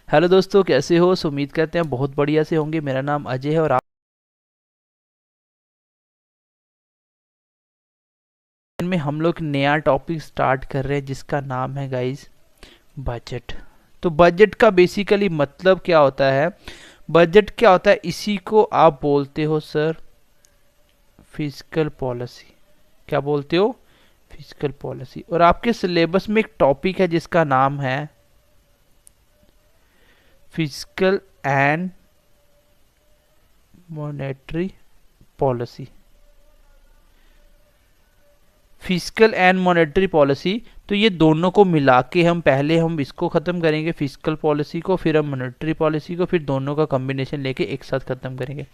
Hello दोस्तों, कैसे हो? उम्मीद करते हैं बहुत बढ़िया से होंगे। मेरा नाम अजय है और आप में हम लोग नया टॉपिक स्टार्ट कर रहे हैं जिसका नाम है गाइस बजट। तो बजट का बेसिकली मतलब क्या होता है? बजट क्या होता है? इसी को आप बोलते हो सर फिजिकल पॉलिसी। क्या बोलते हो? Physical policy. और आपके सिलेबस में एक टॉपिक है जिसका नाम है physical and monetary policy. Physical and monetary policy. तो ये दोनों को मिला के हम इसको ख़त्म करेंगे, फिजिकल पॉलिसी को, फिर हम मॉनेटरी पॉलिसी को, फिर दोनों का कॉम्बिनेशन लेके एक साथ ख़त्म करेंगे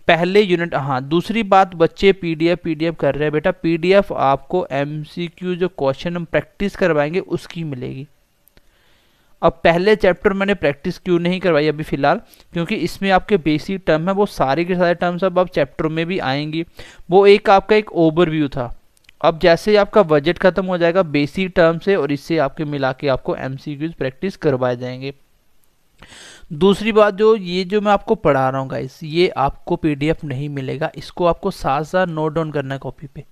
पहले यूनिट। हाँ, दूसरी बात, बच्चे पीडीएफ कर रहे हैं बेटा। पीडीएफ आपको एमसीक्यू जो क्वेश्चन हम प्रैक्टिस करवाएंगे उसकी मिलेगी। अब पहले चैप्टर मैंने प्रैक्टिस क्यों नहीं करवाई अभी फ़िलहाल, क्योंकि इसमें आपके बेसिक टर्म है, वो सारे के सारे टर्म्स अब चैप्टर में भी आएंगी। वो एक आपका एक ओवरव्यू था। अब जैसे ही आपका बजट खत्म हो जाएगा बेसिक टर्म से, और इससे आपके मिला के आपको एमसीक्यूज प्रैक्टिस करवाए जाएंगे। दूसरी बात, जो मैं आपको पढ़ा रहा हूँ गाइस, ये आपको पीडीएफ नहीं मिलेगा। इसको आपको साथ साथ नोट डाउन करना है कॉपी पे।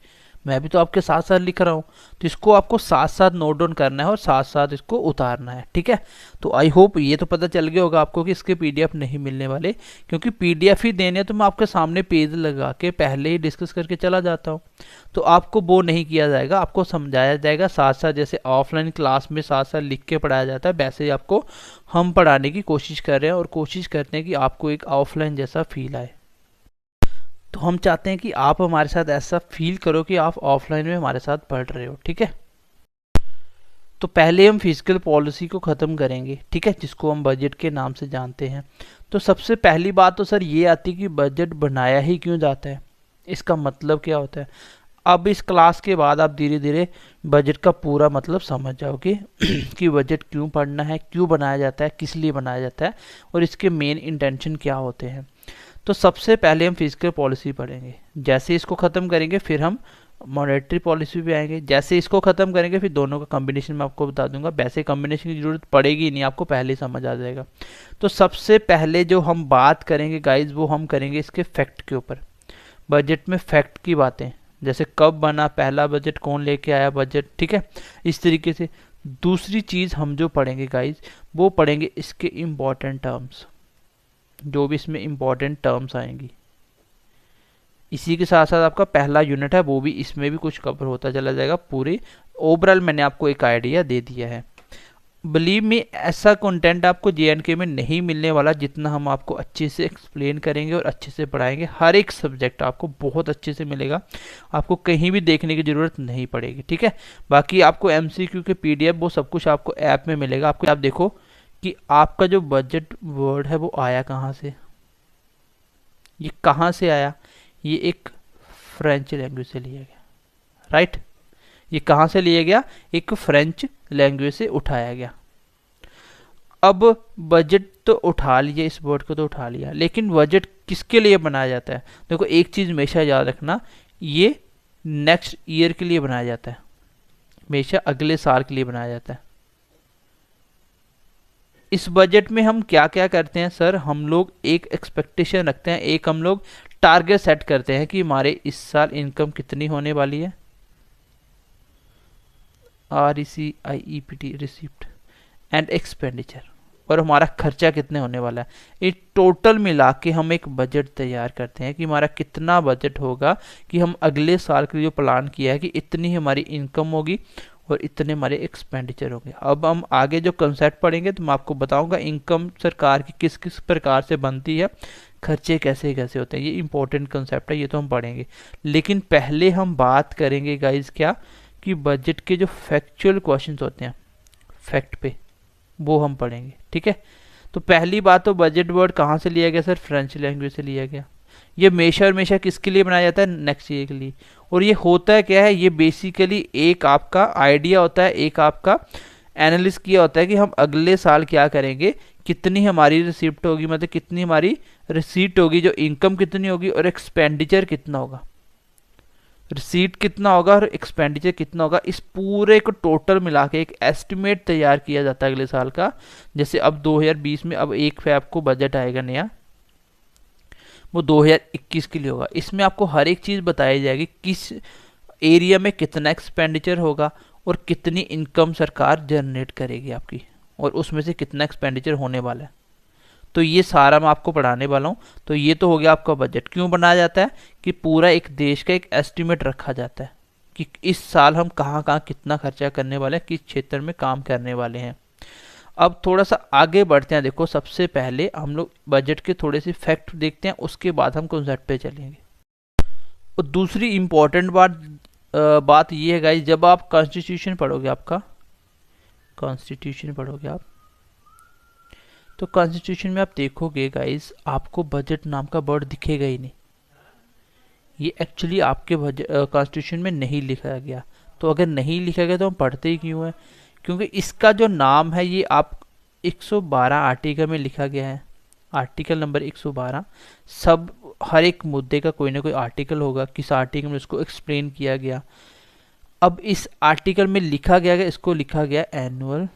मैं भी तो आपके साथ साथ लिख रहा हूँ, तो इसको आपको साथ साथ नोट डाउन करना है और साथ साथ इसको उतारना है, ठीक है? तो आई होप ये तो पता चल गया होगा आपको कि इसके पीडीएफ नहीं मिलने वाले, क्योंकि पीडीएफ ही देने तो मैं आपके सामने पेज लगा के पहले ही डिस्कस करके चला जाता हूँ। तो आपको वो नहीं किया जाएगा, आपको समझाया जाएगा साथ साथ। जैसे ऑफलाइन क्लास में साथ साथ लिख के पढ़ाया जाता है, वैसे ही आपको हम पढ़ाने की कोशिश कर रहे हैं और कोशिश करते हैं कि आपको एक ऑफलाइन जैसा फील आए। तो हम चाहते हैं कि आप हमारे साथ ऐसा फील करो कि आप ऑफलाइन में हमारे साथ पढ़ रहे हो, ठीक है? तो पहले हम फिजिकल पॉलिसी को ख़त्म करेंगे, ठीक है, जिसको हम बजट के नाम से जानते हैं। तो सबसे पहली बात तो सर ये आती है कि बजट बनाया ही क्यों जाता है, इसका मतलब क्या होता है। अब इस क्लास के बाद आप धीरे धीरे बजट का पूरा मतलब समझ जाओगे कि बजट क्यों पढ़ना है, क्यों बनाया जाता है, किस लिए बनाया जाता है, और इसके मेन इंटेंशन क्या होते हैं। तो सबसे पहले हम फिजिकल पॉलिसी पढ़ेंगे। जैसे इसको ख़त्म करेंगे फिर हम मॉनेटरी पॉलिसी पे आएंगे। जैसे इसको ख़त्म करेंगे फिर दोनों का कॉम्बिनेशन मैं आपको बता दूंगा। वैसे कॉम्बिनेशन की ज़रूरत पड़ेगी ही नहीं, आपको पहले ही समझ आ जाएगा। तो सबसे पहले जो हम बात करेंगे गाइज, वो हम करेंगे इसके फैक्ट के ऊपर। बजट में फैक्ट की बातें, जैसे कब बना पहला बजट, कौन लेके आया बजट, ठीक है, इस तरीके से। दूसरी चीज़ हम जो पढ़ेंगे गाइज, वो पढ़ेंगे इसके इम्पॉर्टेंट टर्म्स, जो भी इसमें इम्पॉर्टेंट टर्म्स आएंगी। इसी के साथ साथ आपका पहला यूनिट है वो भी, इसमें भी कुछ कवर होता चला जाएगा। पूरे ओवरऑल मैंने आपको एक आइडिया दे दिया है। बिलीव मी, ऐसा कंटेंट आपको जेएनके में नहीं मिलने वाला जितना हम आपको अच्छे से एक्सप्लेन करेंगे और अच्छे से पढ़ाएंगे। हर एक सब्जेक्ट आपको बहुत अच्छे से मिलेगा, आपको कहीं भी देखने की ज़रूरत नहीं पड़ेगी, ठीक है? बाकी आपको एमसीक्यू के पीडीएफ वो सब कुछ आपको ऐप में मिलेगा। आपको आप देखो कि आपका जो बजट वर्ड है वो आया कहाँ से, ये कहाँ से आया? ये एक फ्रेंच लैंग्वेज से लिया गया, राइट? ये कहाँ से लिया गया? एक फ्रेंच लैंग्वेज से उठाया गया। अब बजट तो उठा लिया, इस वर्ड को तो उठा लिया, लेकिन बजट किसके लिए बनाया जाता है? देखो एक चीज़ हमेशा याद रखना, ये नेक्स्ट ईयर के लिए बनाया जाता है, हमेशा अगले साल के लिए बनाया जाता है। इस बजट में हम क्या क्या करते हैं सर? हम लोग एक एक्सपेक्टेशन रखते हैं, एक हम लोग टारगेट सेट करते हैं कि हमारे इस साल इनकम कितनी होने वाली है। RECIEPT, रिसिप्ट एंड एक्सपेंडिचर, और हमारा खर्चा कितने होने वाला है। ये टोटल मिला के हम एक बजट तैयार करते हैं कि हमारा कितना बजट होगा, कि हम अगले साल के लिए जो प्लान किया है कि इतनी हमारी इनकम होगी और इतने हमारे एक्सपेंडिचर होंगे। अब हम आगे जो कंसेप्ट पढ़ेंगे तो मैं आपको बताऊंगा इनकम सरकार की किस किस प्रकार से बनती है, खर्चे कैसे कैसे होते हैं। ये इंपॉर्टेंट कंसेप्ट है, ये तो हम पढ़ेंगे। लेकिन पहले हम बात करेंगे गाइज क्या, कि बजट के जो फैक्चुअल क्वेश्चंस होते हैं फैक्ट पे, वो हम पढ़ेंगे, ठीक है? तो पहली बात, तो बजट वर्ड कहाँ से लिया गया सर? फ्रेंच लैंग्वेज से लिया गया। ये हमेशा किसके लिए बनाया जाता है? नेक्स्ट ईयर के लिए। और ये होता है क्या है? ये बेसिकली एक आपका आइडिया होता है, एक आपका एनालिसिस किया होता है कि हम अगले साल क्या करेंगे, कितनी हमारी रिसिप्ट होगी, मतलब कितनी हमारी रिसीट होगी, जो इनकम कितनी होगी, और एक्सपेंडिचर कितना होगा। रिसीट कितना होगा और एक्सपेंडिचर कितना होगा, इस पूरे को टोटल मिला के एक एस्टिमेट तैयार किया जाता है अगले साल का। जैसे अब 2020 में अब 1 फरवरी को बजट आएगा नया, वो 2021 के लिए होगा। इसमें आपको हर एक चीज़ बताई जाएगी, किस एरिया में कितना एक्सपेंडिचर होगा और कितनी इनकम सरकार जनरेट करेगी आपकी, और उसमें से कितना एक्सपेंडिचर होने वाला है। तो ये सारा मैं आपको पढ़ाने वाला हूँ। तो ये तो हो गया आपका बजट। क्यों बनाया जाता है कि पूरा एक देश का एक एस्टिमेट रखा जाता है कि इस साल हम कहाँ कहाँ कितना खर्चा करने वाले हैं, किस क्षेत्र में काम करने वाले हैं। अब थोड़ा सा आगे बढ़ते हैं। देखो, सबसे पहले हम लोग बजट के थोड़े से फैक्ट देखते हैं, उसके बाद हम कॉन्सेप्ट पे चलेंगे। और दूसरी इम्पोर्टेंट बात ये है गाइस, जब आप कॉन्स्टिट्यूशन पढ़ोगे, आपका कॉन्स्टिट्यूशन पढ़ोगे आप, तो कॉन्स्टिट्यूशन में आप देखोगे गाइस, आपको बजट नाम का वर्ड दिखेगा ही नहीं। ये एक्चुअली आपके कॉन्स्टिट्यूशन में नहीं लिखा गया। तो अगर नहीं लिखा गया तो हम पढ़ते ही क्यों है? क्योंकि इसका जो नाम है ये आप 112 आर्टिकल में लिखा गया है। आर्टिकल नंबर 112, सब हर एक मुद्दे का कोई ना कोई आर्टिकल होगा, किस आर्टिकल में इसको एक्सप्लेन किया गया। अब इस आर्टिकल में लिखा गया, इसको लिखा गया एनुअल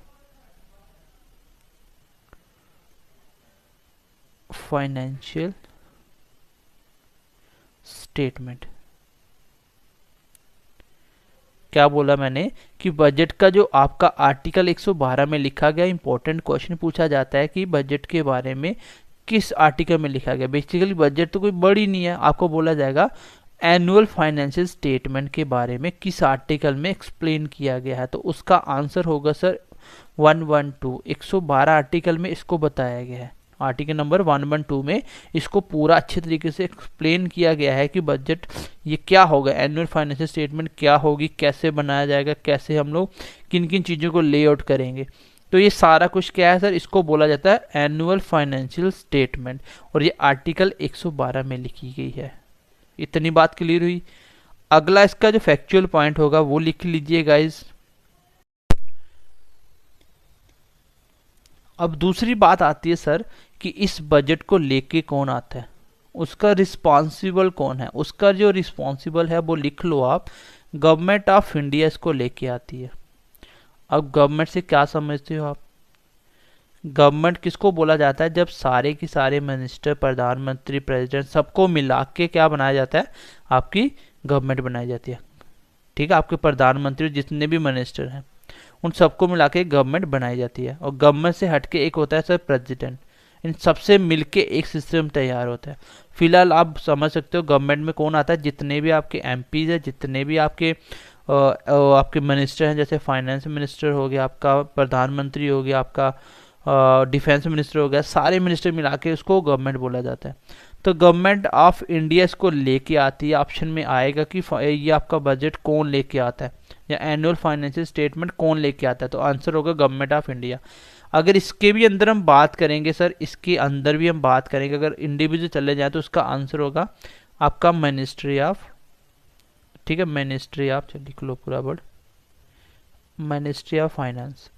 फाइनेंशियल स्टेटमेंट। क्या बोला मैंने कि बजट का जो आपका आर्टिकल 112 में लिखा गया, इंपॉर्टेंट क्वेश्चन पूछा जाता है कि बजट के बारे में किस आर्टिकल में लिखा गया। बेसिकली बजट तो कोई बड़ी नहीं है, आपको बोला जाएगा एनुअल फाइनेंशियल स्टेटमेंट के बारे में किस आर्टिकल में एक्सप्लेन किया गया है। तो उसका आंसर होगा सर 112। 112 आर्टिकल में इसको बताया गया है। आर्टिकल नंबर 112 में इसको पूरा अच्छे तरीके से एक्सप्लेन किया गया है कि बजट ये क्या होगा, एनुअल फाइनेंशियल स्टेटमेंट क्या होगी, कैसे बनाया जाएगा, कैसे हम लोग किन किन चीज़ों को लेआउट करेंगे। तो ये सारा कुछ क्या है सर, इसको बोला जाता है एनुअल फाइनेंशियल स्टेटमेंट, और ये आर्टिकल 112 में लिखी गई है। इतनी बात क्लियर हुई। अगला इसका जो फैक्चुअल पॉइंट होगा वो लिख लीजिए गाइज। अब दूसरी बात आती है सर कि इस बजट को लेके कौन आता है, उसका रिस्पॉन्सिबल कौन है। उसका जो रिस्पॉन्सिबल है वो लिख लो आप, गवर्नमेंट ऑफ इंडिया इसको लेके आती है। अब गवर्नमेंट से क्या समझते हो आप? गवर्नमेंट किसको बोला जाता है? जब सारे के सारे मिनिस्टर, प्रधानमंत्री, प्रेसिडेंट सबको मिला के क्या बनाया जाता है, आपकी गवर्नमेंट बनाई जाती है। ठीक है, आपके प्रधानमंत्री जितने भी मिनिस्टर हैं उन सबको मिला के गवर्नमेंट बनाई जाती है। और गवर्नमेंट से हटके एक होता है सर प्रेसिडेंट। इन सबसे मिलके एक सिस्टम तैयार होता है। फिलहाल आप समझ सकते हो गवर्नमेंट में कौन आता है, जितने भी आपके एमपीज है, जितने भी आपके मिनिस्टर हैं, जैसे फाइनेंस मिनिस्टर हो गया आपका, प्रधानमंत्री हो गया आपका, डिफेंस मिनिस्टर हो गया, सारे मिनिस्टर मिला के उसको गवर्नमेंट बोला जाता है। तो गवर्नमेंट ऑफ इंडिया इसको लेके आती है। ऑप्शन में आएगा कि ये आपका बजट कौन लेके आता है या एनुअल फाइनेंशियल स्टेटमेंट कौन लेके आता है, तो आंसर होगा गवर्नमेंट ऑफ इंडिया। अगर इसके भी अंदर हम बात करेंगे सर, इसके अंदर भी हम बात करेंगे, अगर इंडिविजुअल चले जाए तो उसका आंसर होगा आपका मिनिस्ट्री ऑफ, ठीक है, मिनिस्ट्री ऑफ, चलिए लिख लो पूरा वर्ड, मिनिस्ट्री ऑफ फाइनेंस।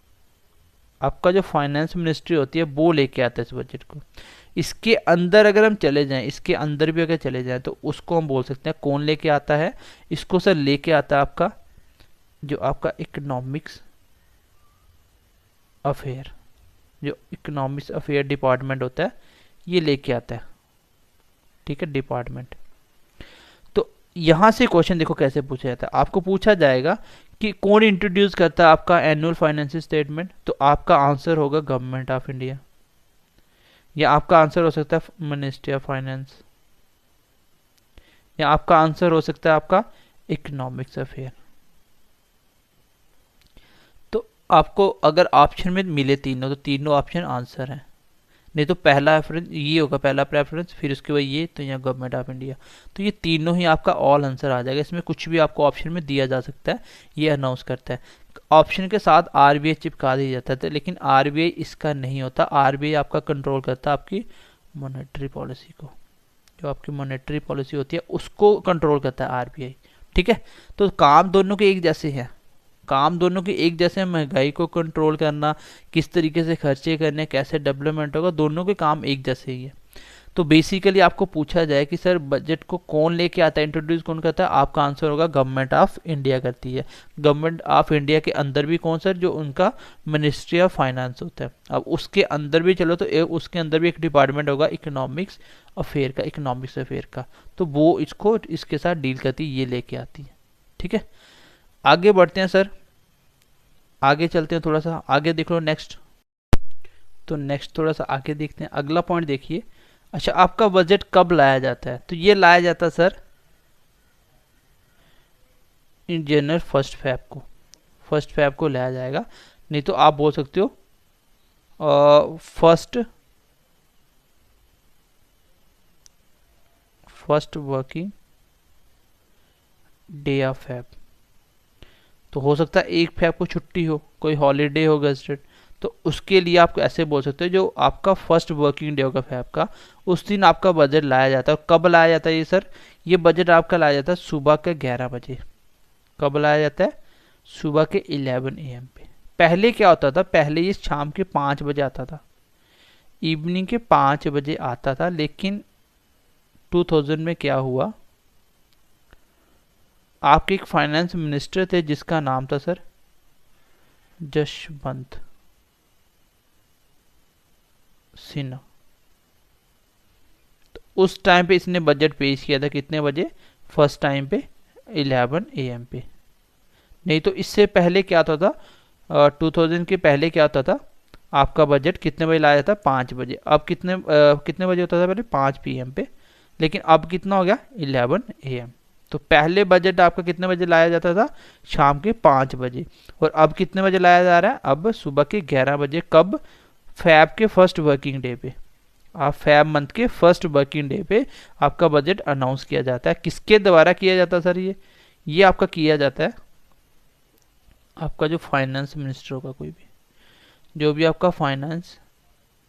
आपका जो फाइनेंस मिनिस्ट्री होती है वो लेके आता है इस बजट को। इसके अंदर अगर हम चले जाएं, इसके अंदर भी अगर चले जाएं तो उसको हम बोल सकते हैं कौन लेके आता है, इसको सर लेके आता है आपका जो आपका इकोनॉमिक्स अफेयर, जो इकोनॉमिक्स अफेयर डिपार्टमेंट होता है ये लेके आता है। ठीक है, डिपार्टमेंट। तो यहाँ से क्वेश्चन देखो कैसे पूछा जाता है। आपको पूछा जाएगा कि कौन इंट्रोड्यूस करता है आपका एनुअल फाइनेंशियल स्टेटमेंट, तो आपका आंसर होगा गवर्नमेंट ऑफ इंडिया, या आपका आंसर हो सकता है मिनिस्ट्री ऑफ फाइनेंस, या आपका आंसर हो सकता है आपका इकोनॉमिक्स अफेयर। तो आपको अगर ऑप्शन में मिले तीनों तो तीनों ऑप्शन आंसर है, नहीं तो पहला प्रेफरेंस ये होगा, पहला प्रेफरेंस, फिर उसके बाद ये, तो यहाँ गवर्नमेंट ऑफ इंडिया। तो ये तीनों ही आपका ऑल आंसर आ जाएगा। इसमें कुछ भी आपको ऑप्शन में दिया जा सकता है, ये अनाउंस करता है। ऑप्शन के साथ आरबीआई चिपका दिया जाता है, लेकिन आरबीआई इसका नहीं होता। आरबीआई आपका कंट्रोल करता है आपकी मॉनेटरी पॉलिसी को, जो आपकी मॉनेटरी पॉलिसी होती है उसको कंट्रोल करता है आरबीआई। ठीक है, तो काम दोनों के एक जैसे हैं, काम दोनों के एक जैसे, महंगाई को कंट्रोल करना, किस तरीके से खर्चे करने, कैसे डेवलपमेंट होगा, दोनों के काम एक जैसे ही है। तो बेसिकली आपको पूछा जाए कि सर बजट को कौन लेके आता है, इंट्रोड्यूस कौन करता है, आपका आंसर होगा गवर्नमेंट ऑफ इंडिया करती है। गवर्नमेंट ऑफ इंडिया के अंदर भी कौन सर, जो उनका मिनिस्ट्री ऑफ फाइनेंस होता है। अब उसके अंदर भी चलो तो उसके अंदर भी एक डिपार्टमेंट होगा इकोनॉमिक्स अफेयर का, इकोनॉमिक्स अफेयर का, तो वो इसको इसके साथ डील करती है, ये लेके आती है। ठीक है, आगे बढ़ते हैं सर, आगे चलते हैं, थोड़ा सा आगे देख लो नेक्स्ट। तो नेक्स्ट थोड़ा सा आगे देखते हैं, अगला पॉइंट देखिए। अच्छा, आपका बजट कब लाया जाता है, तो ये लाया जाता है sir in general first Feb को लाया जाएगा, नहीं तो आप बोल सकते हो first working day of Feb. तो हो सकता है 1 फैब को छुट्टी हो, कोई हॉलीडे हो गजटेड, तो उसके लिए आप ऐसे बोल सकते हो जो आपका फर्स्ट वर्किंग डे होगा फैब का, उस दिन आपका बजट लाया जाता है। कब लाया जाता है ये सर, ये बजट आपका लाया जाता है सुबह के 11 बजे। कब लाया जाता है, सुबह के 11 AM पे। पहले क्या होता था, पहले ये शाम के 5 बजे आता था, इवनिंग के 5 बजे आता था, लेकिन 2000 में क्या हुआ, आपके एक फाइनेंस मिनिस्टर थे जिसका नाम था सर जसवंत सिन्हा। तो उस टाइम पे इसने बजट पेश किया था, कितने बजे, फर्स्ट टाइम पे 11 AM पे। नहीं तो इससे पहले क्या होता था, 2000 के पहले क्या होता था, आपका बजट कितने बजे लाया जाता, 5 बजे। अब कितने बजे होता था पहले, 5 PM पे, लेकिन अब कितना हो गया, 11 AM। तो पहले बजट आपका कितने बजे लाया जाता था, शाम के 5 बजे, और अब कितने बजे लाया जा रहा है, अब सुबह के 11 बजे। कब, फैब के फर्स्ट वर्किंग डे पे, आप फैब मंथ के फर्स्ट वर्किंग डे पे आपका बजट अनाउंस किया जाता है। किसके द्वारा किया जाता है सर, ये आपका किया जाता है, आपका जो फाइनेंस मिनिस्टर होगा, कोई भी जो भी आपका फाइनेंस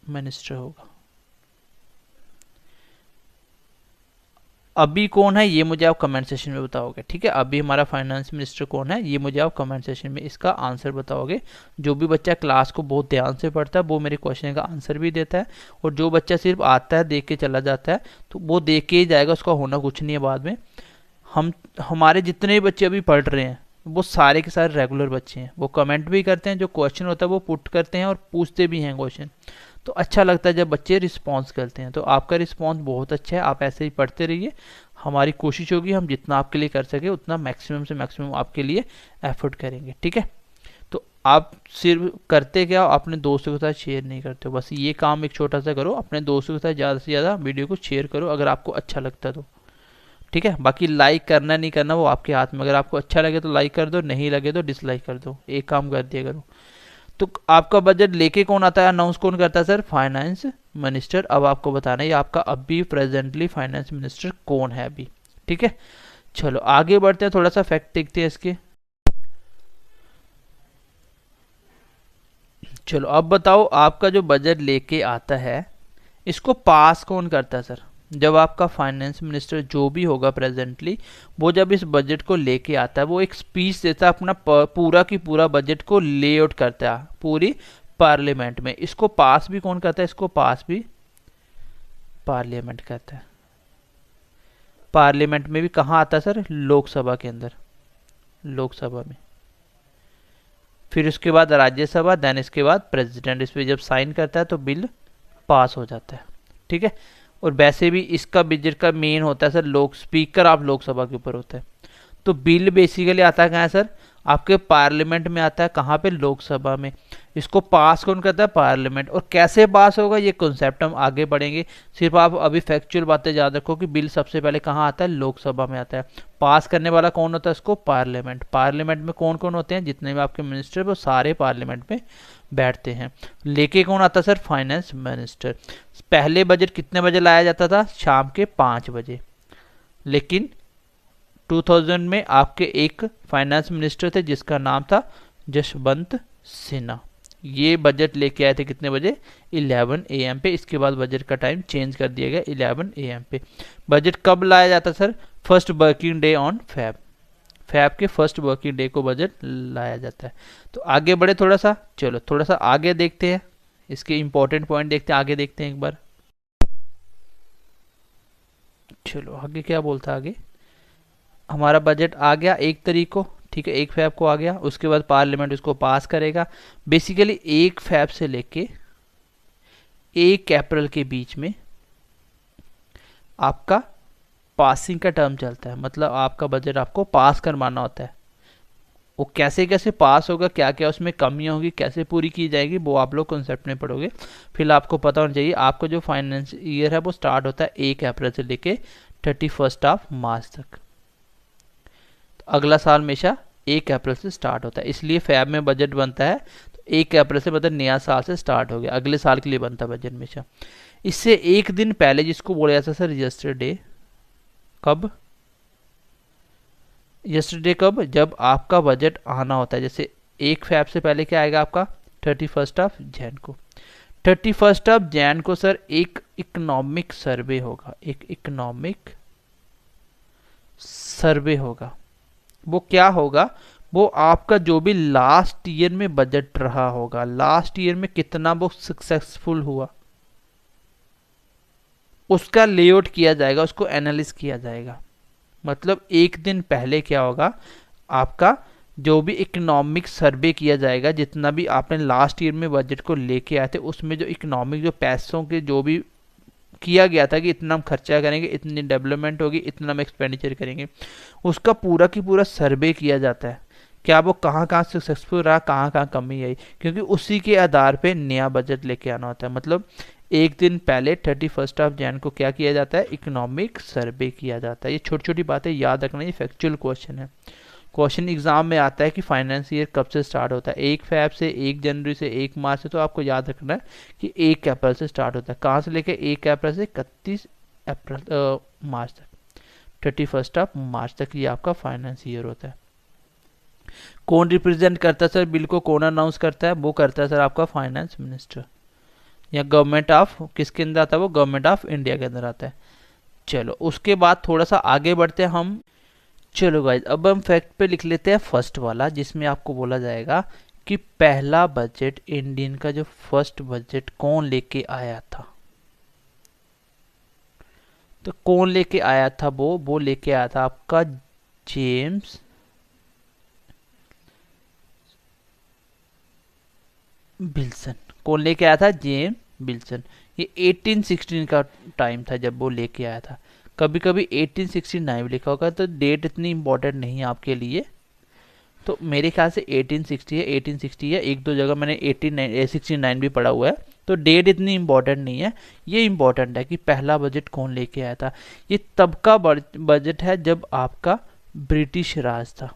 मिनिस्टर होगा। अभी कौन है ये मुझे आप कमेंट सेशन में बताओगे, ठीक है। अभी हमारा फाइनेंस मिनिस्टर कौन है ये मुझे आप कमेंट सेशन में इसका आंसर बताओगे। जो भी बच्चा क्लास को बहुत ध्यान से पढ़ता है वो मेरे क्वेश्चन का आंसर भी देता है, और जो बच्चा सिर्फ आता है देख के चला जाता है तो वो देख के ही जाएगा, उसका होना कुछ नहीं है बाद में। हमारे जितने भी बच्चे अभी पढ़ रहे हैं वो सारे के सारे रेगुलर बच्चे हैं, वो कमेंट भी करते हैं, जो क्वेश्चन होता है वो पुट करते हैं और पूछते भी हैं क्वेश्चन। तो अच्छा लगता है जब बच्चे रिस्पॉन्स करते हैं। तो आपका रिस्पॉन्स बहुत अच्छा है, आप ऐसे ही पढ़ते रहिए। हमारी कोशिश होगी हम जितना आपके लिए कर सके उतना मैक्सिमम से मैक्सिमम आपके लिए एफर्ट करेंगे, ठीक है। तो आप सिर्फ करते क्या, अपने दोस्तों के साथ शेयर नहीं करते हो, बस ये काम एक छोटा सा करो, अपने दोस्तों के साथ ज़्यादा से ज़्यादा वीडियो को शेयर करो अगर आपको अच्छा लगता तो, ठीक है। बाकी लाइक करना नहीं करना वो आपके हाथ में, अगर आपको अच्छा लगे तो लाइक कर दो, नहीं लगे तो डिसलाइक कर दो, एक काम कर दिया करो। तो आपका बजट लेके कौन आता है, अनाउंस कौन करता है सर, फाइनेंस मिनिस्टर। अब आपको बताना है आपका अभी प्रेजेंटली फाइनेंस मिनिस्टर कौन है अभी, ठीक है। चलो आगे बढ़ते हैं, थोड़ा सा फैक्ट देखते हैं इसके। चलो अब बताओ, आपका जो बजट लेके आता है इसको पास कौन करता है सर। जब आपका फाइनेंस मिनिस्टर जो भी होगा प्रेजेंटली, वो जब इस बजट को लेके आता है वो एक स्पीच देता है, अपना पूरा की पूरा बजट को ले आउट करता है पूरी पार्लियामेंट में। इसको पास भी कौन करता है, इसको पास भी पार्लियामेंट करता है। पार्लियामेंट में भी कहाँ आता है सर, लोकसभा के अंदर, लोकसभा में। फिर उसके बाद राज्यसभा, देन इसके बाद प्रेसिडेंट इस पर जब साइन करता है तो बिल पास हो जाता है, ठीक है। और वैसे भी इसका बजट का मेन होता है सर स्पीकर ऑफ लोकसभा के ऊपर होता है। तो बिल बेसिकली आता है कहाँ है सर, आपके पार्लियामेंट में आता है, कहाँ पे, लोकसभा में। इसको पास कौन करता है, पार्लियामेंट। और कैसे पास होगा ये कॉन्सेप्ट हम आगे बढ़ेंगे, सिर्फ आप अभी फैक्चुअल बातें याद रखो कि बिल सबसे पहले कहाँ आता है, लोकसभा में आता है। पास करने वाला कौन होता है, इसको पार्लियामेंट। पार्लियामेंट में कौन कौन होते हैं, जितने भी आपके मिनिस्टर वो सारे पार्लियामेंट में बैठते हैं। लेके कौन आता है सर, फाइनेंस मिनिस्टर। पहले बजट कितने बजे लाया जाता था, शाम के 5 बजे। लेकिन 2000 में आपके एक फाइनेंस मिनिस्टर थे जिसका नाम था जसवंत सिन्हा। ये बजट लेके आए थे कितने बजे, 11 AM पे। इसके बाद बजट का टाइम चेंज कर दिया गया 11 AM पे। बजट कब लाया जाता sir, first working day on Feb. Feb के फर्स्ट वर्किंग डे को बजट लाया जाता है। तो आगे बढ़े थोड़ा सा, चलो थोड़ा सा आगे देखते हैं, इसके इंपॉर्टेंट पॉइंट देखते हैं, आगे देखते हैं एक बार। चलो आगे क्या बोलता है आगे। हमारा बजट आ गया 1 तारीख को, ठीक है, 1 फैब को आ गया। उसके बाद पार्लियामेंट उसको पास करेगा। बेसिकली 1 फैब से लेके 1 अप्रैल के बीच में आपका पासिंग का टर्म चलता है, मतलब आपका बजट आपको पास करवाना होता है। वो कैसे कैसे पास होगा, क्या क्या उसमें कमियां होगी, कैसे पूरी की जाएगी, वो आप लोग कॉन्सेप्ट में पढ़ोगे। फिलहाल आपको पता होना चाहिए आपको जो फाइनेंस ईयर है वो स्टार्ट होता है 1 अप्रैल से लेके 31 मार्च तक। तो अगला साल हमेशा 1 अप्रैल से स्टार्ट होता है, इसलिए फैब में बजट बनता है तो 1 अप्रैल से मतलब नया साल से स्टार्ट हो गया, अगले साल के लिए बनता है बजट हमेशा। इससे एक दिन पहले जिसको बोला जाता है सर यस्टरडे, कब, यस्टरडे कब, जब आपका बजट आना होता है। जैसे 1 फैब से पहले क्या आएगा आपका 31 जैन को। 31 जैन को सर एक इकोनॉमिक सर्वे होगा, एक इकोनॉमिक सर्वे होगा। वो क्या होगा, वो आपका जो भी लास्ट ईयर में बजट रहा होगा, लास्ट ईयर में कितना वो सक्सेसफुल हुआ, उसका लेआउट किया जाएगा, उसको एनालिस किया जाएगा। मतलब एक दिन पहले क्या होगा, आपका जो भी इकोनॉमिक सर्वे किया जाएगा, जितना भी आपने लास्ट ईयर में बजट को लेके आए थे, उसमें जो इकोनॉमिक जो पैसों के जो भी किया गया था कि इतना हम खर्चा करेंगे, इतनी डेवलपमेंट होगी, इतना हम एक्सपेंडिचर करेंगे, उसका पूरा की पूरा सर्वे किया जाता है। क्या वो कहाँ कहाँ सक्सेसफुल रहा, कहाँ कहाँ कमी आई, क्योंकि उसी के आधार पे नया बजट लेके आना होता है। मतलब एक दिन पहले 31 जैन को क्या किया जाता है, इकोनॉमिक सर्वे किया जाता है। ये छोटी छोटी बातें याद रखना, ये फैक्चुअल क्वेश्चन है। क्वेश्चन एग्जाम में आता है कि फाइनेंस ईयर कब से स्टार्ट होता है, 1 फैब से, 1 जनवरी से, 1 मार्च से, तो आपको याद रखना है कि 1 अप्रैल से स्टार्ट होता है। कहाँ से लेके 1 अप्रैल से 31 मार्च तक, 31 मार्च तक ये आपका फाइनेंस ईयर होता है। कौन रिप्रेजेंट करता है सर बिल को, कौन अनाउंस करता है, वो करता है सर आपका फाइनेंस मिनिस्टर, या गवर्नमेंट ऑफ, किसके अंदर आता है वो, गवर्नमेंट ऑफ इंडिया के अंदर आता है। चलो उसके बाद थोड़ा सा आगे बढ़ते हैं हम। चलो गाइज अब हम फैक्ट पे लिख लेते हैं फर्स्ट वाला, जिसमें आपको बोला जाएगा कि पहला बजट, इंडियन का जो फर्स्ट बजट कौन लेके आया था। तो कौन लेके आया था, वो लेके आया था आपका जेम्स विल्सन। कौन लेके आया था, जेम्स विल्सन। ये 1816 का टाइम था जब वो लेके आया था। कभी कभी 1869 भी लिखा होगा, तो डेट इतनी इंपॉर्टेंट नहीं है आपके लिए, तो मेरे ख्याल से 1860 है, 1860 है। एक दो जगह मैंने 1869 भी पढ़ा हुआ है, तो डेट इतनी इंपॉर्टेंट नहीं है। ये इंपॉर्टेंट है कि पहला बजट कौन लेके आया था। ये तब का बजट है जब आपका ब्रिटिश राज था,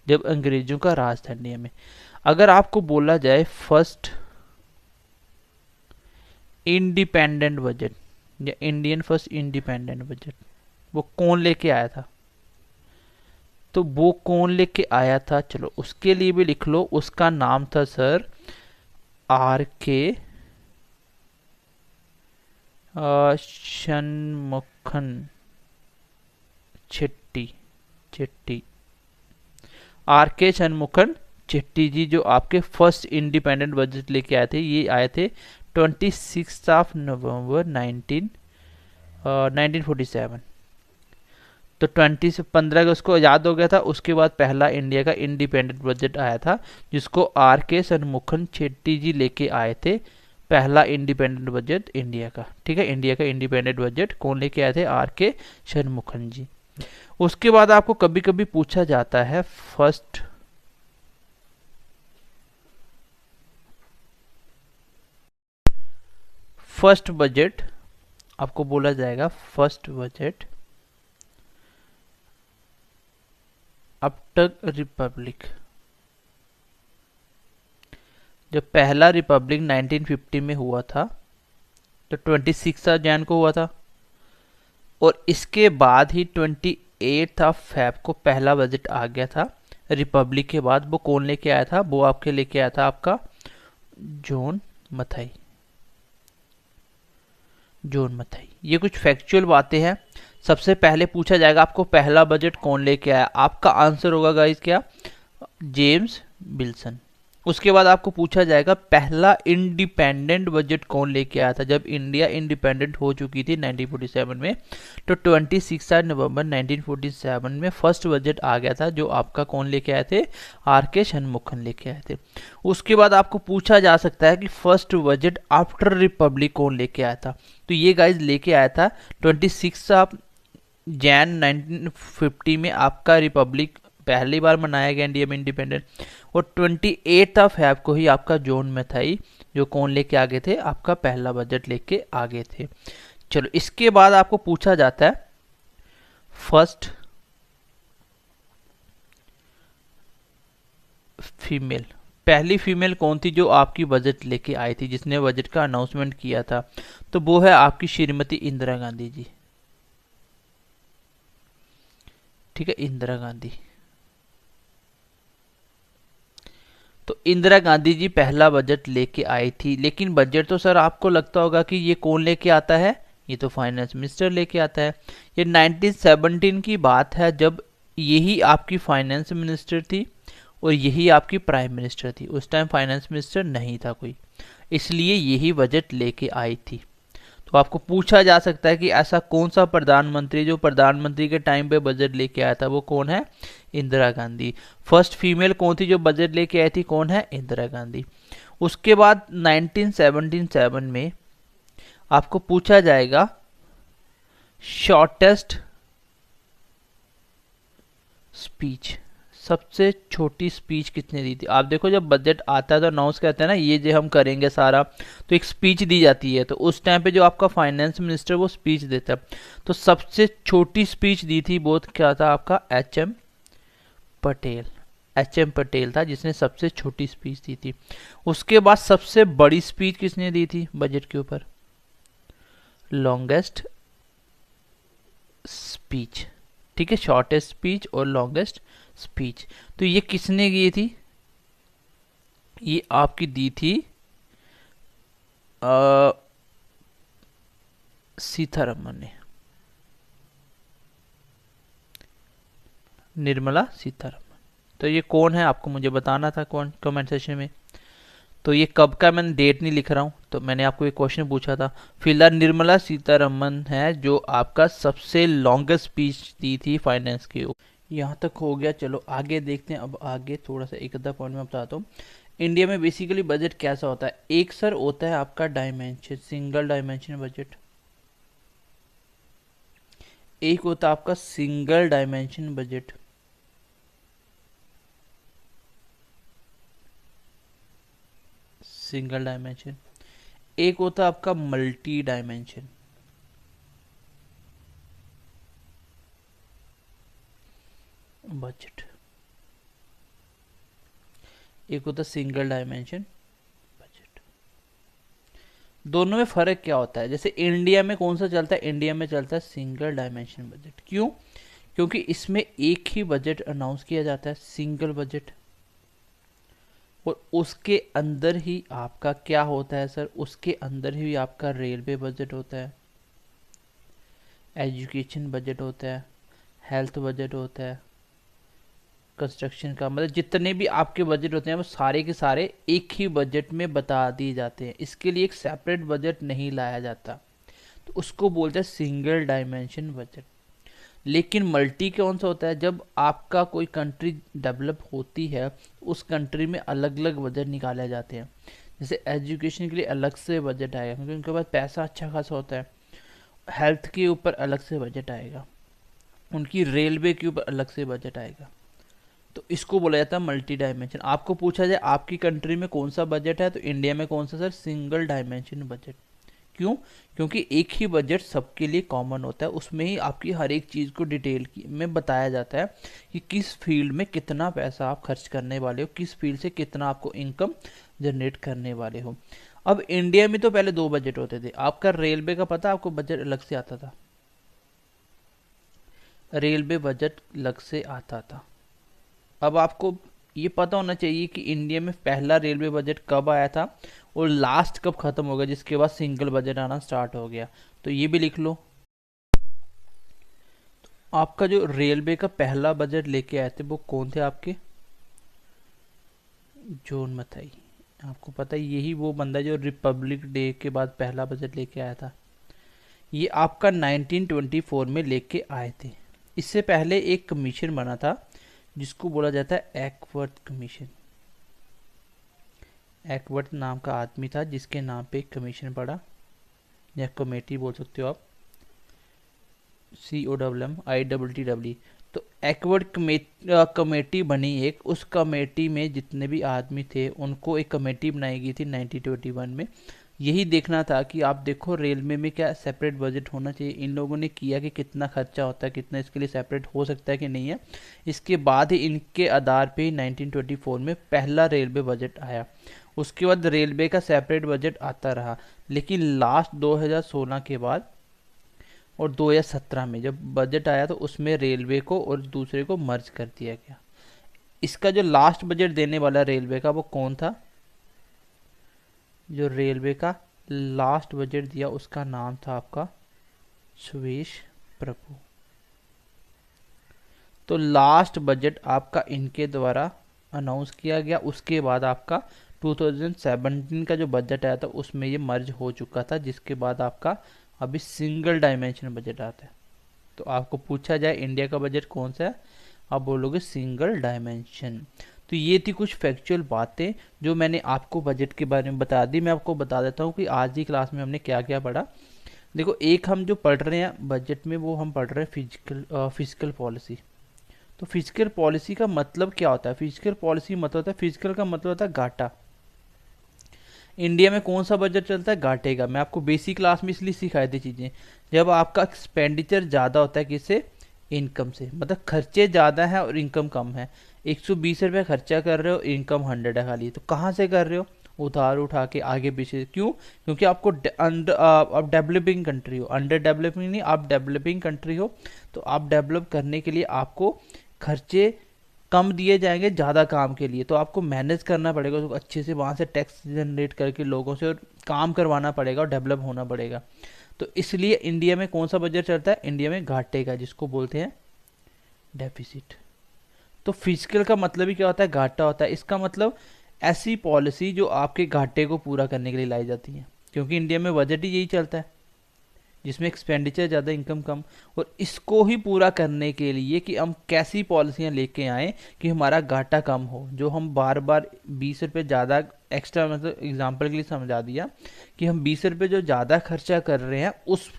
जब अंग्रेजों का राज था इंडिया में। अगर आपको बोला जाए फर्स्ट इंडिपेंडेंट बजट या इंडियन फर्स्ट इंडिपेंडेंट बजट, वो कौन लेके आया था, तो वो कौन लेके आया था, चलो उसके लिए भी लिख लो। उसका नाम था sir R.K. Shanmukham Chetty. R.K. Shanmukham Chetty ji जो आपके फर्स्ट इंडिपेंडेंट बजट लेके आए थे, ये आए थे 26 नवंबर 1947। तो 20 से 15 अगस्त को याद हो गया था। उसके बाद पहला इंडिया का इंडिपेंडेंट बजट आया था, जिसको R.K. षणमुखन चेट्टी जी लेके आए थे। पहला इंडिपेंडेंट बजट इंडिया का, ठीक है, इंडिया का इंडिपेंडेंट बजट कौन लेके आए थे, R.K. षणमुखन जी। उसके बाद आपको कभी कभी पूछा जाता है फर्स्ट बजट, आपको बोला जाएगा फर्स्ट बजट आफ्टर रिपब्लिक। जब पहला रिपब्लिक 1950 में हुआ था, तो 26 जैन को हुआ था, और इसके बाद ही 28 फैब को पहला बजट आ गया था रिपब्लिक के बाद। वो कौन लेके आया था, वो आपके लेके आया था आपका जॉन मथाई। ये कुछ फैक्चुअल बातें हैं। सबसे पहले पूछा जाएगा आपको पहला बजट कौन लेके आया, आपका आंसर होगा गाइस क्या, जेम्स विल्सन। उसके बाद आपको पूछा जाएगा पहला इंडिपेंडेंट बजट कौन लेके आया था जब इंडिया इंडिपेंडेंट हो चुकी थी 1947 में। तो 26 नवंबर 1947 में फर्स्ट बजट आ गया था, जो आपका कौन लेके आए थे, आर के शनमुखन लेके आए थे। उसके बाद आपको पूछा जा सकता है कि फर्स्ट बजट आफ्टर रिपब्लिक कौन लेके आया था। तो ये गाइज लेके आया था 26 जैन 1950 में आपका रिपब्लिक पहली बार मनाया गया इंडिया में इंडिपेंडेंट, और 28 फेब को ही आपका जॉन मैथाई जो कौन लेके आगे थे, आपका पहला बजट लेके आगे थे। चलो इसके बाद आपको पूछा जाता है फर्स्ट फीमेल, पहली फीमेल कौन थी जो आपकी बजट लेके आई थी, जिसने बजट का अनाउंसमेंट किया था। तो वो है आपकी श्रीमती इंदिरा गांधी जी। ठीक है, इंदिरा गांधी। तो इंदिरा गांधी जी पहला बजट लेके आई थी, लेकिन बजट तो सर आपको लगता होगा कि ये कौन लेके आता है, ये तो फाइनेंस मिनिस्टर लेके आता है। ये 1917 की बात है जब यही आपकी फाइनेंस मिनिस्टर थी और यही आपकी प्राइम मिनिस्टर थी। उस टाइम फाइनेंस मिनिस्टर नहीं था कोई, इसलिए यही बजट लेके आई थी। तो आपको पूछा जा सकता है कि ऐसा कौन सा प्रधानमंत्री जो प्रधानमंत्री के टाइम पे बजट लेके आया था, वो कौन है, इंदिरा गांधी। फर्स्ट फीमेल कौन थी जो बजट लेके आई थी, कौन है, इंदिरा गांधी। उसके बाद 1977 में आपको पूछा जाएगा शॉर्टेस्ट स्पीच, सबसे छोटी स्पीच किसने दी थी। आप देखो जब बजट आता है तो अनाउंस करते हैं ना, ये जो हम करेंगे सारा, तो एक स्पीच दी जाती है। तो उस टाइम पे जो आपका फाइनेंस मिनिस्टर वो स्पीच देता है, तो सबसे छोटी स्पीच दी थी वो क्या था, आपका एच.एम. पटेल। एच.एम. पटेल था जिसने सबसे छोटी स्पीच दी थी। उसके बाद सबसे बड़ी स्पीच किसने दी थी बजट के ऊपर, लॉन्गेस्ट स्पीच। ठीक है, शॉर्टेस्ट स्पीच और लॉन्गेस्ट स्पीच, तो ये किसने की थी, ये आपकी दी थी सीतारमन ने, निर्मला सीतारमन। तो ये कौन है आपको मुझे बताना था कौन, कमेंट सेक्शन में। तो ये कब का मैंने डेट नहीं लिख रहा हूँ, तो मैंने आपको एक क्वेश्चन पूछा था। फिलहाल निर्मला सीतारमन है जो आपका सबसे लॉन्गेस्ट स्पीच दी थी फाइनेंस के ऊपर। यहाँ तक हो गया, चलो आगे देखते हैं। अब आगे थोड़ा सा एक आधा पॉइंट में बताता हूँ। इंडिया में बेसिकली बजट कैसा होता है, एक सर होता है आपका डायमेंशन, सिंगल डायमेंशन बजट। एक होता है आपका single dimension budget, single dimension. एक होता है आपका मल्टी डायमेंशन बजट, एक होता है सिंगल डायमेंशन बजट। दोनों में फर्क क्या होता है, जैसे इंडिया में कौन सा चलता है, इंडिया में चलता है सिंगल डायमेंशन बजट। क्यों, क्योंकि इसमें एक ही बजट अनाउंस किया जाता है, सिंगल बजट, और उसके अंदर ही आपका क्या होता है सर, उसके अंदर ही आपका रेलवे बजट होता है, एजुकेशन बजट होता है, हेल्थ बजट होता है, कंस्ट्रक्शन का, मतलब जितने भी आपके बजट होते हैं वो सारे के सारे एक ही बजट में बता दिए जाते हैं। इसके लिए एक सेपरेट बजट नहीं लाया जाता, तो उसको बोलते हैं सिंगल डायमेंशन बजट। लेकिन मल्टी कौन सा होता है, जब आपका कोई कंट्री डेवलप होती है उस कंट्री में अलग अलग बजट निकाले जाते हैं। जैसे एजुकेशन के लिए अलग से बजट आएगा क्योंकि उनके पास पैसा अच्छा खासा होता है, हेल्थ के ऊपर अलग से बजट आएगा, उनकी रेलवे के ऊपर अलग से बजट आएगा। तो इसको बोला जाता है मल्टी डायमेंशन। आपको पूछा जाए आपकी कंट्री में कौन सा बजट है, तो इंडिया में कौन सा सर, सिंगल डायमेंशन बजट। क्यों, क्योंकि एक ही बजट सबके लिए कॉमन होता है, उसमें ही आपकी हर एक चीज़ को डिटेल में बताया जाता है कि किस फील्ड में कितना पैसा आप खर्च करने वाले हो, किस फील्ड से कितना आपको इनकम जनरेट करने वाले हो। अब इंडिया में तो पहले दो बजट होते थे, आपका रेलवे का पता, आपको बजट अलग से आता था, रेलवे बजट अलग से आता था। अब आपको ये पता होना चाहिए कि इंडिया में पहला रेलवे बजट कब आया था और लास्ट कब खत्म हो गया, जिसके बाद सिंगल बजट आना स्टार्ट हो गया। तो ये भी लिख लो। आपका जो रेलवे का पहला बजट लेके आए थे वो कौन थे आपके, जॉन मथाई, आपको पता है यही वो बंदा जो रिपब्लिक डे के बाद पहला बजट लेके आया था। ये आपका 1924 में लेके आए थे। इससे पहले एक कमीशन बना था जिसको बोला जाता है एकवर्थ कमीशन। एकवर्थ नाम का आदमी था जिसके नाम पे एक कमीशन पड़ा, या कमेटी बोल सकते हो आप, COMMITTW। तो एकवर्थ कमेटी बनी एक, उस कमेटी में जितने भी आदमी थे उनको एक कमेटी बनाई गई थी 1921 में। यही देखना था कि आप देखो रेलवे में क्या सेपरेट बजट होना चाहिए। इन लोगों ने किया कि कितना खर्चा होता है, कितना इसके लिए सेपरेट हो सकता है कि नहीं है। इसके बाद ही इनके आधार पे 1924 में पहला रेलवे बजट आया। उसके बाद रेलवे का सेपरेट बजट आता रहा, लेकिन लास्ट 2016 के बाद और 2017 में जब बजट आया तो उसमें रेलवे को और दूसरे को मर्ज कर दिया गया। इसका जो लास्ट बजट देने वाला रेलवे का वो कौन था? जो रेलवे का लास्ट बजट दिया उसका नाम था आपका सुरेश प्रभु। तो लास्ट बजट आपका इनके द्वारा अनाउंस किया गया। उसके बाद आपका 2017 का जो बजट आया था उसमें ये मर्ज हो चुका था, जिसके बाद आपका अभी सिंगल डायमेंशन बजट आता है। तो आपको पूछा जाए इंडिया का बजट कौन सा है, आप बोलोगे सिंगल डायमेंशन। तो ये थी कुछ फैक्चुअल बातें जो मैंने आपको बजट के बारे में बता दी। मैं आपको बता देता हूँ कि आज की क्लास में हमने क्या क्या पढ़ा। देखो, एक हम जो पढ़ रहे हैं बजट में वो हम पढ़ रहे हैं फिजिकल पॉलिसी। तो फिजिकल पॉलिसी का मतलब क्या होता है? फिजिकल पॉलिसी मतलब होता है, फिजिकल का मतलब होता है घाटा। इंडिया में कौन सा बजट चलता है? घाटे का। मैं आपको बेसिक क्लास में इसलिए सिखाई थी चीज़ें, जब आपका एक्सपेंडिचर ज़्यादा होता है किससे? इनकम से। मतलब खर्चे ज़्यादा हैं और इनकम कम है। 120 रुपये खर्चा कर रहे हो, इनकम 100 है खाली, तो कहाँ से कर रहे हो? उधार उठा के आगे पीछे। क्यों? क्योंकि आपको आप डेवलपिंग कंट्री हो, अंडर डेवलपिंग नहीं, आप डेवलपिंग कंट्री हो। तो आप डेवलप करने के लिए आपको खर्चे कम दिए जाएंगे ज़्यादा काम के लिए, तो आपको मैनेज करना पड़ेगा उसको अच्छे से, वहाँ से टैक्स जनरेट करके लोगों से और काम करवाना पड़ेगा और डेवलप होना पड़ेगा। तो इसलिए इंडिया में कौन सा बजट चलता है? इंडिया में घाटे का, जिसको बोलते हैं डेफिसिट। तो फिजिकल का मतलब ही क्या होता है? घाटा होता है। इसका मतलब ऐसी पॉलिसी जो आपके घाटे को पूरा करने के लिए लाई जाती है, क्योंकि इंडिया में बजट ही यही चलता है जिसमें एक्सपेंडिचर ज़्यादा इनकम कम। और इसको ही पूरा करने के लिए कि हम कैसी पॉलिसियाँ लेके आएँ कि हमारा घाटा कम हो, जो हम बार बार 20 रुपये ज़्यादा एक्स्ट्रा, मतलब एग्जांपल के लिए समझा दिया कि हम 20 रुपये जो ज़्यादा खर्चा कर रहे हैं उस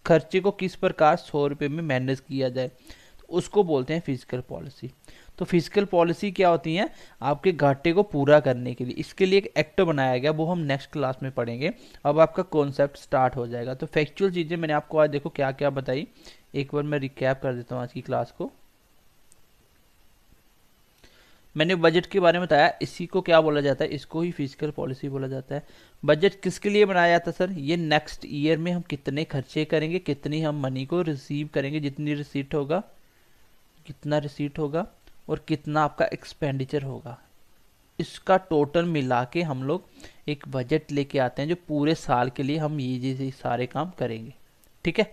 खर्चे को किस प्रकार 100 रुपये में मैनेज किया जाए, तो उसको बोलते हैं फिजिकल पॉलिसी। तो फिजिकल पॉलिसी क्या होती है? आपके घाटे को पूरा करने के लिए। इसके लिए एक एक्ट बनाया गया, वो हम नेक्स्ट क्लास में पढ़ेंगे। अब आपका कॉन्सेप्ट स्टार्ट हो जाएगा। तो फैक्चुअल चीज़ें मैंने आपको आज देखो क्या क्या बताई, एक बार मैं रिकैप कर देता हूँ आज की क्लास को। मैंने बजट के बारे में बताया, इसी को क्या बोला जाता है? इसको ही फिजिकल पॉलिसी बोला जाता है। बजट किसके लिए बनाया जाता है सर? ये नेक्स्ट ईयर में हम कितने खर्चे करेंगे, कितनी हम मनी को रिसीव करेंगे, जितनी रिसीट होगा, कितना रिसीट होगा और कितना आपका एक्सपेंडिचर होगा, इसका टोटल मिला के हम लोग एक बजट लेके आते हैं जो पूरे साल के लिए हम ये जैसे सारे काम करेंगे। ठीक है।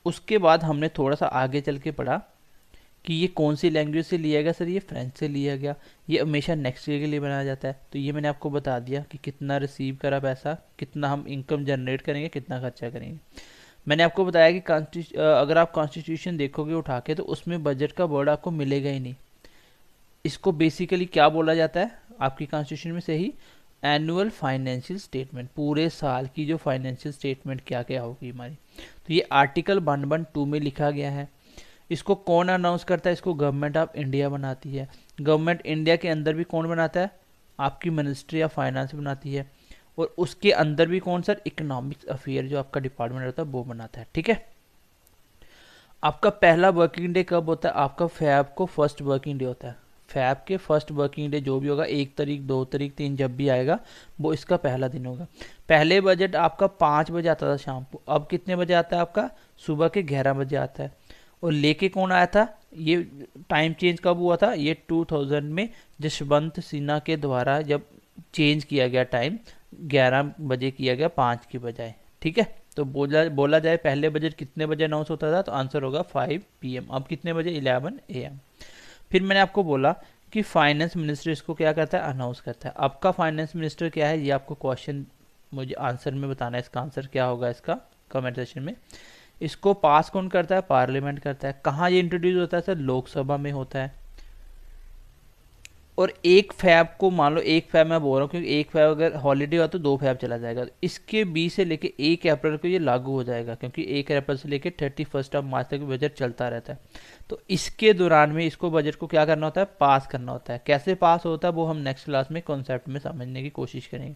उसके बाद हमने थोड़ा सा आगे चल के पढ़ा कि ये कौन सी लैंग्वेज से लिया गया सर? ये फ्रेंच से लिया गया। ये हमेशा नेक्स्ट ईयर के लिए बनाया जाता है। तो ये मैंने आपको बता दिया कि कितना रिसीव करा पैसा, कितना हम इनकम जनरेट करेंगे, कितना खर्चा करेंगे। मैंने आपको बताया कि अगर आप कॉन्स्टिट्यूशन देखोगे उठा के तो उसमें बजट का वर्ड आपको मिलेगा ही नहीं। इसको बेसिकली क्या बोला जाता है आपकी कॉन्स्टिट्यूशन में से ही? Annual financial statement. पूरे साल की जो फाइनेंशियल स्टेटमेंट क्या क्या होगी हमारी, तो ये आर्टिकल 112 में लिखा गया है। इसको कौन अनाउंस करता है? इसको गवर्नमेंट ऑफ इंडिया बनाती है। गवर्नमेंट इंडिया के अंदर भी कौन बनाता है? आपकी मिनिस्ट्री ऑफ फाइनेंस बनाती है। और उसके अंदर भी कौन सर? इकोनॉमिक्स अफेयर जो आपका डिपार्टमेंट होता है वो बनाता है। ठीक है। आपका पहला वर्किंग डे कब होता है? आपका फैब को फर्स्ट वर्किंग डे होता है। फैब के फर्स्ट वर्किंग डे जो भी होगा, 1 तारीख 2 तारीख 3 जब भी आएगा वो इसका पहला दिन होगा। पहले बजट आपका 5 बजे आता था शाम को, अब कितने बजे आता है आपका? सुबह के 11 बजे आता है। और लेके कौन आया था? ये टाइम चेंज कब हुआ था? ये 2000 में जसवंत सिन्हा के द्वारा जब चेंज किया गया टाइम, 11 बजे किया गया 5 की बजाय। ठीक है। तो बोला जाए पहले बजट कितने बजे अनाउंस होता था, तो आंसर होगा 5 PM। अब कितने बजे? 11 AM। फिर मैंने आपको बोला कि फाइनेंस मिनिस्टर इसको क्या करता है, अनाउंस करता है। आपका फाइनेंस मिनिस्टर क्या है, ये आपको क्वेश्चन मुझे आंसर में बताना है, इसका आंसर क्या होगा इसका कमेंट सेक्शन में। इसको पास कौन करता है, पार्लियामेंट करता है। कहाँ ये इंट्रोड्यूस होता है सर, लोकसभा में होता है। और 1 फैब को मान लो, 1 फैब मैं बोल रहा हूँ क्योंकि 1 फैब अगर हॉलीडे हुआ तो 2 फैब चला जाएगा। इसके 20 से लेके 1 अप्रैल को ये लागू हो जाएगा, क्योंकि 1 अप्रैल से लेके 31 मार्च तक बजट चलता रहता है। तो इसके दौरान में इसको बजट को क्या करना होता है, पास करना होता है। कैसे पास होता है वो हम नेक्स्ट क्लास में कॉन्सेप्ट में समझने की कोशिश करेंगे।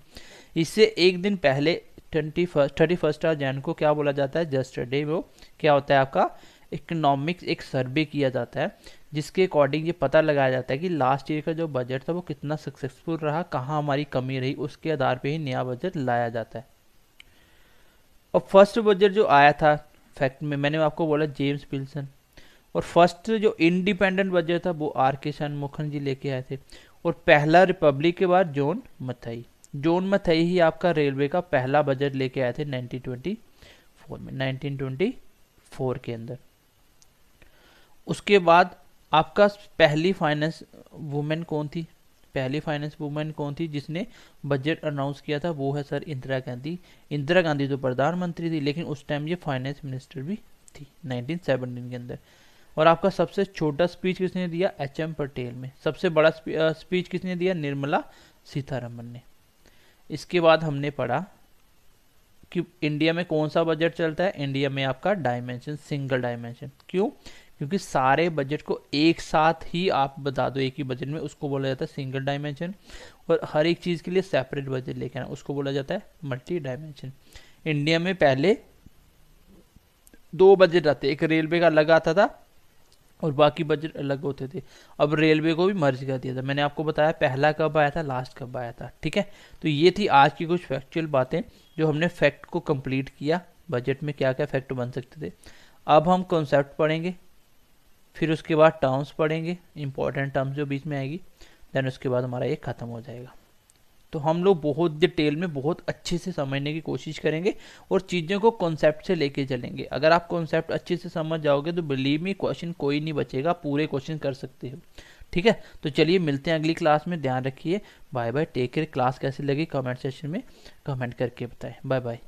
इससे एक दिन पहले 31 को क्या बोला जाता है, जस्ट डे। वो क्या होता है आपका इकोनॉमिक्स एक सर्वे किया जाता है, जिसके अकॉर्डिंग ये पता लगाया जाता है कि लास्ट ईयर का जो बजट था वो कितना सक्सेसफुल रहा, कहाँ हमारी कमी रही, उसके आधार पे ही नया बजट लाया जाता है। और फर्स्ट बजट जो आया था फैक्ट में, मैंने आपको बोला जेम्स विल्सन। और फर्स्ट जो इंडिपेंडेंट बजट था वो R.K. शनमुखम जी लेके आए थे। और पहला रिपब्लिक के बाद जॉन मथाई ही आपका रेलवे का पहला बजट लेके आए थे 1924 के अंदर। उसके बाद आपका पहली फाइनेंस वुमेन कौन थी, जिसने बजट अनाउंस किया था, वो है सर इंदिरा गांधी। इंदिरा गांधी तो प्रधानमंत्री थी, लेकिन उस टाइम ये फाइनेंस मिनिस्टर भी थी 1917 के अंदर। और आपका सबसे छोटा स्पीच किसने दिया, H.M. पटेल में। सबसे बड़ा स्पीच किसने दिया, निर्मला सीतारमन ने। इसके बाद हमने पढ़ा कि इंडिया में कौन सा बजट चलता है, इंडिया में आपका डायमेंशन, सिंगल डायमेंशन। क्यों, क्योंकि सारे बजट को एक साथ ही आप बता दो एक ही बजट में, उसको बोला जाता है सिंगल डायमेंशन। और हर एक चीज़ के लिए सेपरेट बजट लेके आना, उसको बोला जाता है मल्टी डायमेंशन। इंडिया में पहले 2 बजट आते, एक रेलवे का अलग आता था और बाकी बजट अलग होते थे। अब रेलवे को भी मर्ज कर दिया था। मैंने आपको बताया पहला कब आया था, लास्ट कब आया था, ठीक है। तो ये थी आज की कुछ फैक्चुअल बातें जो हमने फैक्ट को कंप्लीट किया, बजट में क्या क्या फैक्ट बन सकते थे। अब हम कॉन्सेप्ट पढ़ेंगे, फिर उसके बाद टर्म्स पढ़ेंगे, इंपॉर्टेंट टर्म्स जो बीच में आएगी, देन उसके बाद हमारा ये ख़त्म हो जाएगा। तो हम लोग बहुत डिटेल में बहुत अच्छे से समझने की कोशिश करेंगे और चीज़ों को कॉन्सेप्ट से लेके चलेंगे। अगर आप कॉन्सेप्ट अच्छे से समझ जाओगे तो बिलीव मी क्वेश्चन कोई नहीं बचेगा, पूरे क्वेश्चन कर सकते हो, ठीक है। तो चलिए मिलते हैं अगली क्लास में, ध्यान रखिए, bye bye, take care. Class कैसी लगी कमेंट सेक्शन में कमेंट करके बताएं, बाय बाय।